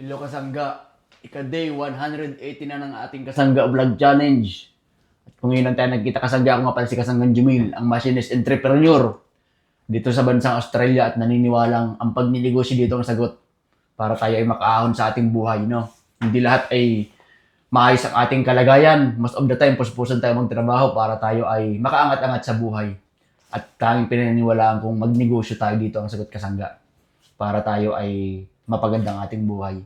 Hello Kasangga, ika-day 180 na ng ating Kasangga Vlog Challenge. At kung ngayon lang tayo nagkita Kasangga, ako nga pala si Kasanggan Jumil, ang machinist entrepreneur dito sa bansang Australia at naniniwalang ang pagninegosyo dito ang sagot para tayo ay makaahon sa ating buhay. No? Hindi lahat ay maayos ang ating kalagayan. Most of the time, puspusan tayo magtrabaho para tayo ay makaangat-angat sa buhay. At tanging pinaniniwalaan kung magnegosyo tayo dito ang sagot Kasangga para tayo ay mapagandang ating buhay.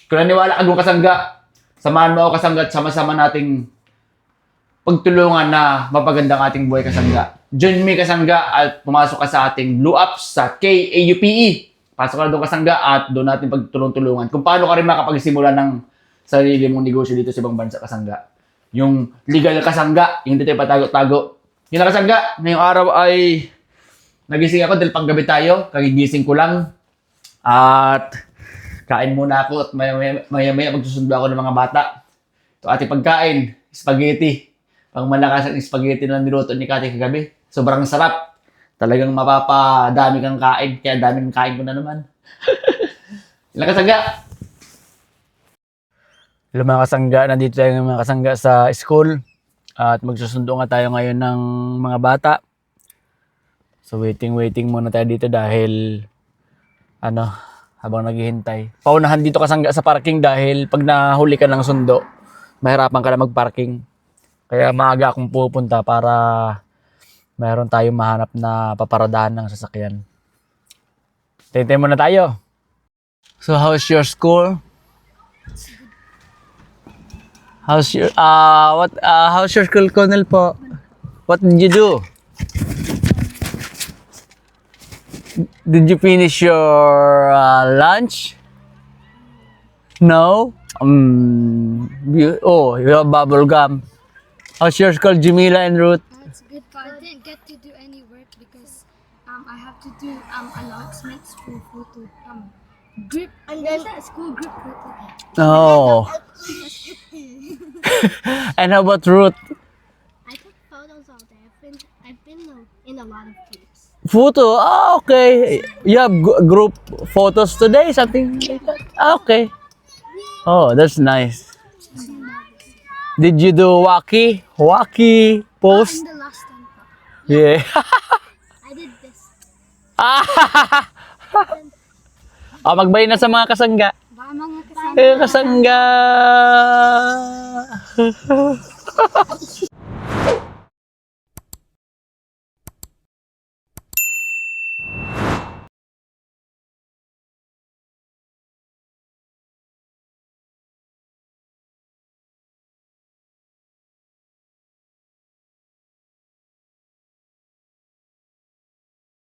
Kung naniwala ka doon Kasangga, samahan mo ako Kasangga at sama-sama nating pagtulungan na mapagandang ating buhay Kasangga. Join me Kasangga at pumasok ka sa ating Blue Apps sa KAUPE. Pasok ka doon Kasangga at doon natin pagtulong-tulungan kung paano ka rin makapagsimula ng sarili mong negosyo dito sa ibang bansa Kasangga. Yung legal Kasangga, yung dito patago-tago. Yun na Kasangga, ngayong araw ay nagising ako dahil panggabi tayo, kagigising ko lang. At kain muna ako at maya-maya magsusundo ako ng mga bata. Ito ating pagkain, spaghetti. Pang malakas ang spaghetti na niluto ni Kati kagabi. Sobrang sarap. Talagang mapapadami kang kain, kaya daming kain ko na naman. Ilang Kasangga? Hello mga Kasangga, nandito tayo mga Kasangga sa school. At magsusundo nga tayo ngayon ng mga bata. So waiting muna tayo dito dahil habang naghihintay. Paunahan dito Kasangga sa parking dahil pag nahuli ka ng sundo, mahirapan ka na magparking. Kaya maaga akong pupunta para mayroon tayong mahanap na paparadahan ng sasakyan. Tintay muna tayo. So how's your school? How's your school, Colonel po? What did you do? Did you finish your lunch? No? You have bubble gum. How's your school, Jamila and Ruth? It's good, but I didn't get to do any work because I have to do announcements for photo group. There's a school group photo. Oh. And how about Ruth? I took photos all day. I've been in a lot of groups. Photo? Ah, okay. You have group photos today? Something like that? Ah, okay. Oh, that's nice. Did you do wacky post? In the last time, Yeah. I did this. Magbay na sa mga Kasangga. Baka mga kasama. Kasangga!